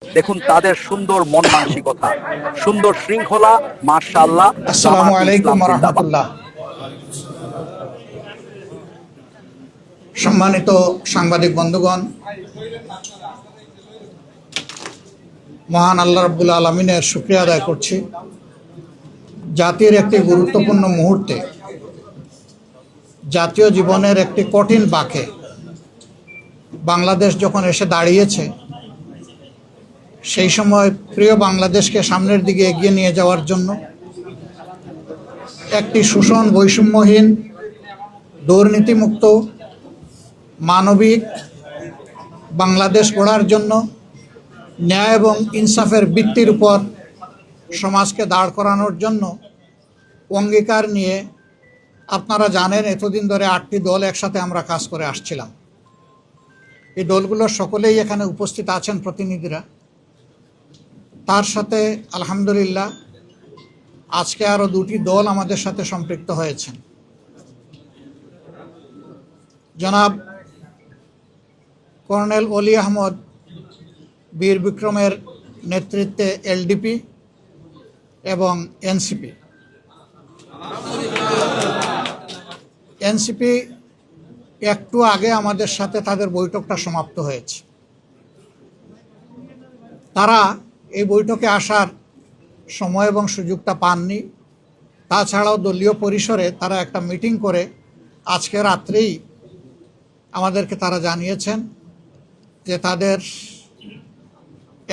দেখুন তাদের সুন্দর মন মানসিকতা, সুন্দর শৃঙ্খলা, মাশাআল্লাহ। আসসালামু জামায়াতে আলাইকুম ইসলাম জিন্দাবাদ। রহমতুল্লাহ। সম্মানিত সাংবাদিক বন্ধুগণ, মহান আল্লাহ রাব্বুল আলামিনের শুকরিয়া আদায় করছি। জাতির একটি গুরুত্বপূর্ণ মুহূর্তে, জাতীয় জীবনের একটি কঠিন বাঁকে বাংলাদেশ যখন এসে দাঁড়িয়েছে, সেই সময় প্রিয় বাংলাদেশকে সামনের দিকে এগিয়ে নিয়ে যাওয়ার জন্য একটি শোষণ বৈষম্যহীন, দুর্নীতিমুক্ত, মানবিক বাংলাদেশ গড়ার জন্য ন্যায় এবং ইনসাফের ভিত্তির উপর সমাজকে দাঁড় করানোর জন্য অঙ্গীকার নিয়ে, আপনারা জানেন এতদিন ধরে 8টি দল একসাথে আমরা কাজ করে আসছিলাম। এই দলগুলোর সকলেই এখানে উপস্থিত আছেন প্রতিনিধিরা। তার সাথে আলহামদুলিল্লাহ আজকে আরও 2টি দল আমাদের সাথে সম্পৃক্ত হয়েছেন। জনাব কর্নেল অলি আহমদ বীর বিক্রমের নেতৃত্বে এলডিপি এবং এনসিপি একটু আগে আমাদের সাথে তাদের বৈঠকটা সমাপ্ত হয়েছে। তারা এই বৈঠকে আসার সময় এবং সুযোগটা পাননি। তাছাড়াও দলীয় পরিসরে তারা একটা মিটিং করে আজকে রাত্রেই আমাদেরকে তারা জানিয়েছেন যে তাদের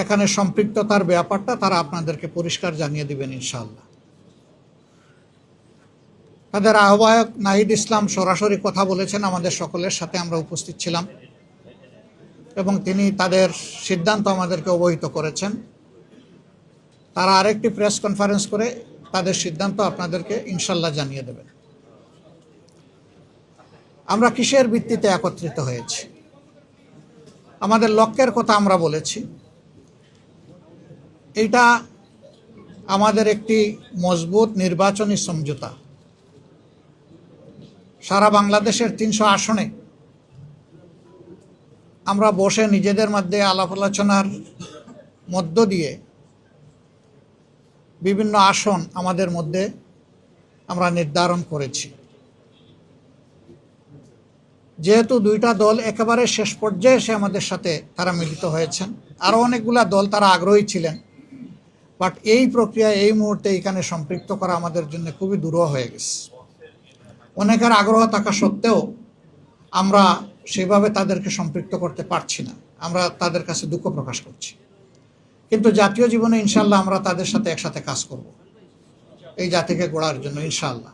এখানে সম্পৃক্ততার ব্যাপারটা তারা আপনাদেরকে পরিষ্কার জানিয়ে দিবেন ইনশাআল্লাহ। তাদের আহ্বায়ক নাহিদ ইসলাম সরাসরি কথা বলেছেন আমাদের সকলের সাথে, আমরা উপস্থিত ছিলাম এবং তিনি তাদের সিদ্ধান্ত আমাদেরকে অবহিত করেছেন। তারা আরেকটি প্রেস কনফারেন্স করে তাদের সিদ্ধান্ত আপনাদেরকে ইনশাআল্লাহ জানিয়ে দেবেন। আমরা কিসের ভিত্তিতে একত্রিত হয়েছি, আমাদের লক্ষ্যের কথা আমরা বলেছি। এটা আমাদের একটি মজবুত নির্বাচনী সমঝোতা। সারা বাংলাদেশের 300 আসনে আমরা বসে নিজেদের মধ্যে আলাপ আলোচনার মধ্য দিয়ে বিভিন্ন আসন আমাদের মধ্যে আমরা নির্ধারণ করেছি। যেহেতু 2টা দল একেবারে শেষ পর্যায়ে এসে আমাদের সাথে তারা মিলিত হয়েছেন, আরও অনেকগুলা দল তারা আগ্রহী ছিলেন, বাট এই প্রক্রিয়া এই মুহূর্তে এখানে সম্পৃক্ত করা আমাদের জন্য খুবই দুরূহ হয়ে গেছে। অনেকের আগ্রহ থাকা সত্ত্বেও আমরা সেভাবে তাদেরকে সম্পৃক্ত করতে পারছি না। আমরা তাদের কাছে দুঃখ প্রকাশ করছি, কিন্তু জাতীয় জীবনে ইনশাআল্লাহ আমরা তাদের সাথে একসাথে কাজ করব এই জাতিকে গড়ার জন্য ইনশাআল্লাহ।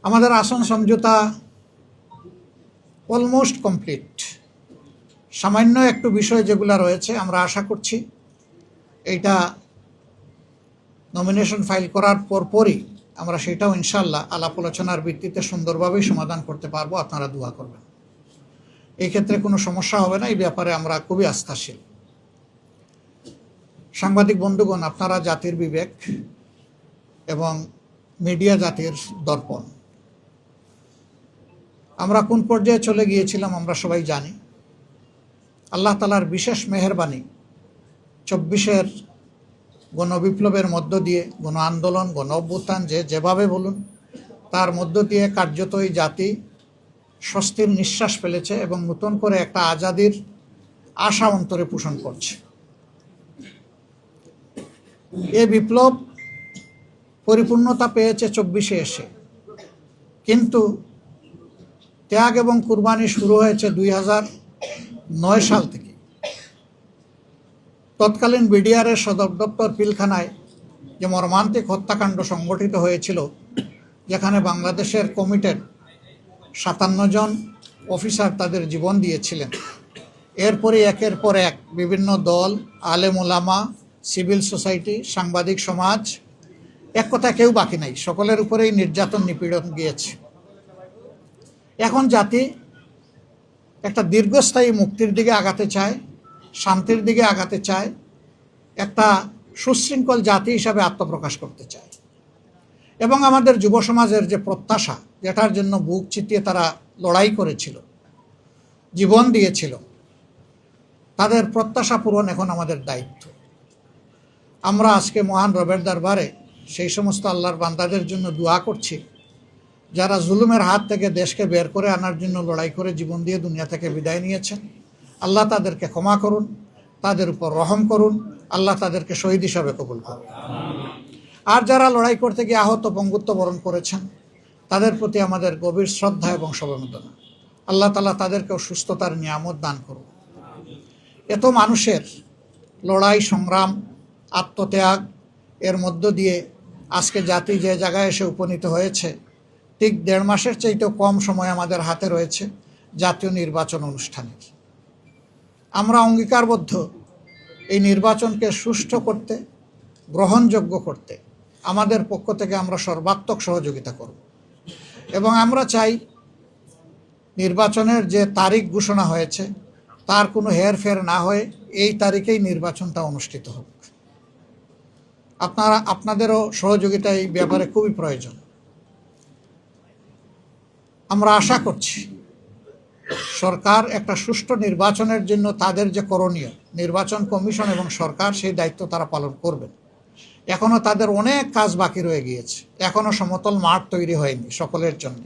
আমাদের আসন সমঝোতা অলমোস্ট কমপ্লিট। সামান্য একটু বিষয় যেগুলো রয়েছে আমরা আশা করছি এইটা নমিনেশন ফাইল করার পরপরই আমরা সেটাও ইনশাআল্লাহ আলাপ আলোচনার ভিত্তিতে সুন্দরভাবেই সমাধান করতে পারবো। আপনারা দোয়া করবেন, এই ক্ষেত্রে কোনো সমস্যা হবে না। এই ব্যাপারে আমরা খুবই আস্থাশীল। সাংবাদিক বন্ধুগণ, আপনারা জাতির বিবেক এবং মিডিয়া জাতির দর্পণ। আমরা কোন পর্যায়ে চলে গিয়েছিলাম আমরা সবাই জানি। আল্লাহ তাআলার বিশেষ মেহেরবানি 24-এর গণবিপ্লবের মধ্য দিয়ে, গণ আন্দোলন, গণ অভ্যুত্থান, যেভাবে বলুন, তার মধ্য দিয়ে কার্যত এই জাতি স্বস্তির নিঃশ্বাস ফেলেছে এবং নতুন করে একটা আজাদির আশা অন্তরে পোষণ করছে। এই বিপ্লব পরিপূর্ণতা পেয়েছে 24-এ এসে, কিন্তু ত্যাগ এবং কুরবানি শুরু হয়েছে 2009 সাল থেকে। তৎকালীন বিডিআরের সদর দপ্তর পিলখানায় যে মর্মান্তিক হত্যাকাণ্ড সংগঠিত হয়েছিল, যেখানে বাংলাদেশের কমিটেড 57 জন অফিসার তাদের জীবন দিয়েছিলেন, এরপরই একের পর এক বিভিন্ন দল, আলেম ওলামা, সিভিল সোসাইটি, সাংবাদিক সমাজ, এক কথা কেউ বাকি নাই, সকলের উপরেই নির্যাতন নিপীড়ন গিয়েছে। এখন জাতি একটা দীর্ঘস্থায়ী মুক্তির দিকে আগাতে চায়, শান্তির দিকে আগাতে চায়, একটা সুশৃঙ্খল জাতি হিসাবে আত্মপ্রকাশ করতে চায়। এবং আমাদের যুব সমাজের যে প্রত্যাশা, যেটার জন্য বুক চিতিয়ে তারা লড়াই করেছিল, জীবন দিয়েছিল, তাদের প্রত্যাশা পূরণ এখন আমাদের দায়িত্ব। আমরা আজকে মহান রবের দরবারে সেই সমস্ত আল্লাহর বান্দাদের জন্য দোয়া করছি যারা জুলুমের হাত থেকে দেশকে বের করে আনার জন্য লড়াই করে জীবন দিয়ে দুনিয়া থেকে বিদায় নিয়েছেন। আল্লাহ তাদেরকে ক্ষমা করুন, তাদের উপর রহম করুন, আল্লাহ তাদেরকে শহীদ হিসাবে কবুল করুন। আর যারা লড়াই করতে গিয়ে আহত পঙ্গুত্ব বরণ করেছেন তাদের প্রতি আমাদের গভীর শ্রদ্ধা এবং সমবেদনা। আল্লাহ তাআলা তাদেরকেও সুস্থতার নিয়ামত দান করুন। এত মানুষের লড়াই সংগ্রাম আত্মত্যাগ এর মধ্য দিয়ে আজকে জাতি যে জায়গায় এসে উপনীত হয়েছে, ঠিক 1.5 মাসের চাইতেও কম সময় আমাদের হাতে রয়েছে জাতীয় নির্বাচন অনুষ্ঠানের। আমরা অঙ্গীকারবদ্ধ এই নির্বাচনকে সুষ্ঠু করতে, গ্রহণযোগ্য করতে আমাদের পক্ষ থেকে আমরা সর্বাত্মক সহযোগিতা করব এবং আমরা চাই নির্বাচনের যে তারিখ ঘোষণা হয়েছে তার কোনো হেরফের না হয়ে এই তারিখেই নির্বাচনটা অনুষ্ঠিত হোক। আপনাদেরও সহযোগিতা এই ব্যাপারে খুবই প্রয়োজন। আমরা আশা করছি সরকার একটা সুষ্ঠু নির্বাচনের জন্য তাদের যে করণীয়, নির্বাচন কমিশন এবং সরকার সেই দায়িত্ব তারা পালন করবেন। এখনও তাদের অনেক কাজ বাকি রয়ে গিয়েছে, এখনও সমতল মাঠ তৈরি হয়নি সকলের জন্য।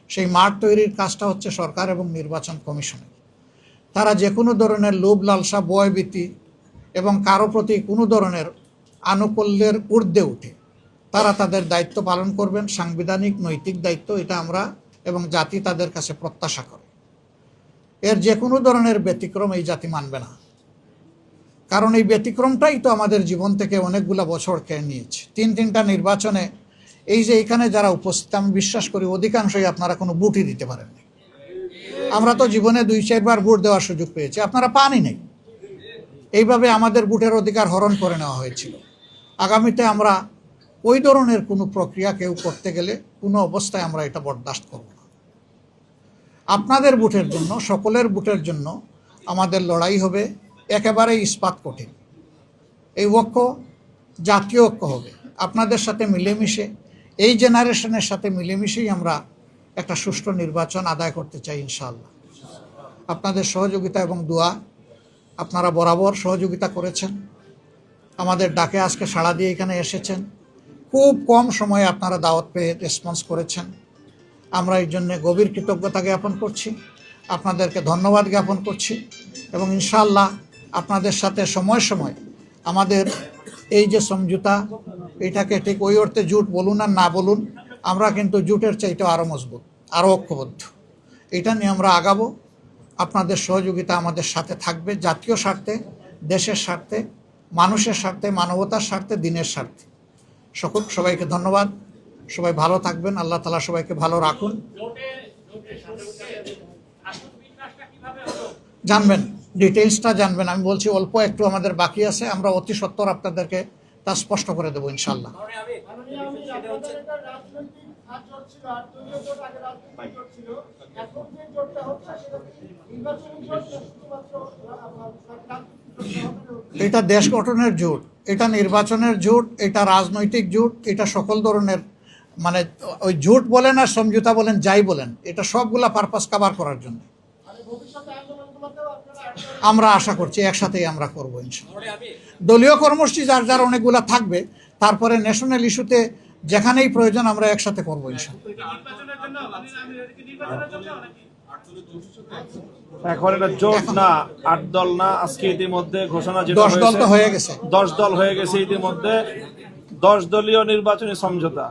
সেই মাঠ তৈরির কাজটা হচ্ছে সরকার এবং নির্বাচন কমিশনের। তারা যে কোনো ধরনের লোভ লালসা ভয়ভীতি এবং কারো প্রতি কোনো ধরনের আনুকূল্যের ঊর্ধ্বে উঠে তারা তাদের দায়িত্ব পালন করবেন। সাংবিধানিক নৈতিক দায়িত্ব এটা আমরা এবং জাতি তাদের কাছে প্রত্যাশা করে। এর যে কোনো ধরনের ব্যতিক্রম এই জাতি মানবে না, কারণ এই ব্যতিক্রমটাই তো আমাদের জীবন থেকে অনেকগুলো বছর কেড়ে নিয়েছে। 3টা নির্বাচনে এই যে এখানে যারা উপস্থিত, আমি বিশ্বাস করি অধিকাংশই আপনারা কোনো ভোটই দিতে পারেননি। আমরা তো জীবনে 2-4 বার ভোট দেওয়ার সুযোগ পেয়েছি, আপনারা পানই নেই। এইভাবে আমাদের ভোটের অধিকার হরণ করে নেওয়া হয়েছিল। আগামীতে আমরা ওই ধরনের কোনো প্রক্রিয়া কেউ করতে গেলে কোনো অবস্থায় আমরা এটা বরদাস্ত করব না। আপনাদের ভোটের জন্য, সকলের ভোটের জন্য আমাদের লড়াই হবে একেবারেই ইস্পাত কঠিন। এই ঐক্য জাতীয় ঐক্য হবে। আপনাদের সাথে মিলেমিশে, এই জেনারেশনের সাথে মিলেমিশেই আমরা একটা সুষ্ঠু নির্বাচন আদায় করতে চাই ইনশাআল্লাহ। আপনাদের সহযোগিতা এবং দোয়া, আপনারা বরাবর সহযোগিতা করেছেন, আমাদের ডাকে আজকে সাড়া দিয়ে এখানে এসেছেন। খুব কম সময়ে আপনারা দাওয়াত পেয়ে রেসপন্স করেছেন। আমরা এই জন্যে গভীর কৃতজ্ঞতা জ্ঞাপন করছি, আপনাদেরকে ধন্যবাদ জ্ঞাপন করছি এবং ইনশাআল্লাহ আপনাদের সাথে সময় সময় আমাদের এই যে সমঝোতা, এটাকে ঠিক ওই অর্থে জোট বলুন আর না বলুন, আমরা কিন্তু জোটের চাইতে আরও মজবুত, আরও ঐক্যবদ্ধ। এটা নিয়ে আমরা আগাবো। আপনাদের সহযোগিতা আমাদের সাথে থাকবে, জাতীয় স্বার্থে, দেশের স্বার্থে, মানুষের স্বার্থে, মানবতার স্বার্থে, দিনের স্বার্থে। সবাইকে ধন্যবাদ। সবাই ভালো থাকবেন। আল্লাহ তাআলা সবাইকে ভালো রাখুন। জানবেন, ডিটেইলসটা জানবেন। আমি বলছি অল্প একটু আমাদের বাকি আছে, আমরা অতি সত্বর আপনাদেরকে তা স্পষ্ট করে দেবো ইনশাআল্লাহ। এটা দেশ গঠনের জোট, এটা নির্বাচনের জোট, এটা রাজনৈতিক জোট, এটা সকল ধরনের, মানে ওই জোট বলেন আর সমঝোতা বলেন, যাই বলেন, এটা সবগুলা পারপাস কভার করার জন্য আমরা আশা করছি একসাথেই আমরা করবো ইনশাআল্লাহ। দলীয় কর্মসূচি যার যার অনেকগুলা থাকবে, তারপরে ন্যাশনাল ইস্যুতে যেখানেই প্রয়োজন আমরা একসাথে করবো ইনশাআল্লাহ। এখন এটা জোট না, 8 দল না, আজকে ইতিমধ্যে ঘোষণা 10 দল তো হয়ে গেছে, 10 দল হয়ে গেছে ইতিমধ্যে। 10 দলীয় নির্বাচনী সমঝোতা।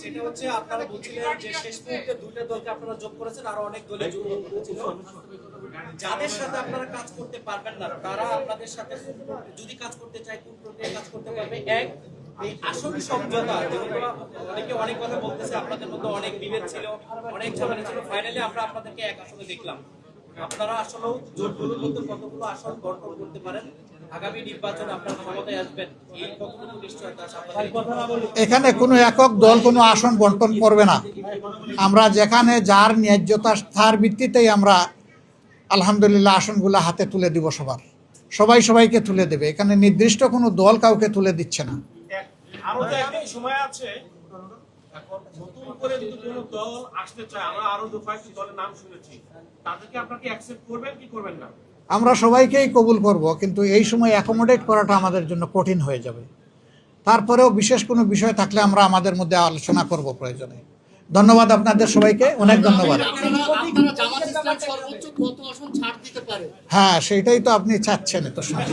সেটা হচ্ছে আপনারা বলছিলেন যে শেষ মুহূর্তে 2টা দলকে আপনারা যোগ করেছেন, আরো অনেক দলে যোগ করেছিল। যাদের সাথে আপনারা কাজ করতে পারবেন না, তারা আপনাদের সাথে যদি কাজ করতে চায় কোন প্রক্রিয়ায় কাজ করতে পারবে? এক, এই আসন সমঝোতা, যেগুলো অনেকে অনেক কথা বলতেছে, আপনাদের মধ্যে অনেক বিভেদ ছিল, অনেক ঝামেলা ছিল, ফাইনালি আমরা আপনাদেরকে এক আসনে দেখলাম। আপনারা আসলে জোটগুলোর মধ্যে কতগুলো আসন বন্টন করতে পারেন? আগামী নির্বাচনে আপনারা ক্ষমতায় আসবেন, এই কতটুকু নিশ্চয়তা আছে আপনাদের? এখানে কোনো একক দল কোনো আসন বন্টন করবে না। আমরা যেখানে যার ন্যায্যতা তার ভিত্তিতেই আমরা আলহামদুলিল্লাহ আসনগুলো হাতে তুলে দিব। সবাই সবাইকে তুলে দেবে। এখানে নির্দিষ্ট কোনো দল কাউকে তুলে দিচ্ছে না। আরো তো একদিন সময় আছে, এখন নতুন করে যদি কোনো দল আসতে চায়, আমরা আরো কয়েকটি দলের নাম শুনেছি, তাদেরকে আপনারা কি অ্যাকসেপ্ট করবেন কি করবেন না? আমরা সবাইকেই কবুল করব, কিন্তু এই সময় অ্যাকোমোডেট করাটা আমাদের জন্য কঠিন হয়ে যাবে। তারপরেও বিশেষ কোনো বিষয় থাকলে আমরা আমাদের মধ্যে আলোচনা করব প্রয়োজনে। ধন্যবাদ আপনাদের সবাইকে, অনেক ধন্যবাদ। আপনারা জামাত ইসলাম সর্বোচ্চ কত আসন ছাড় দিতে পারে? হ্যাঁ, সেইটাই তো আপনি চাচ্ছেন, তো শুনুন।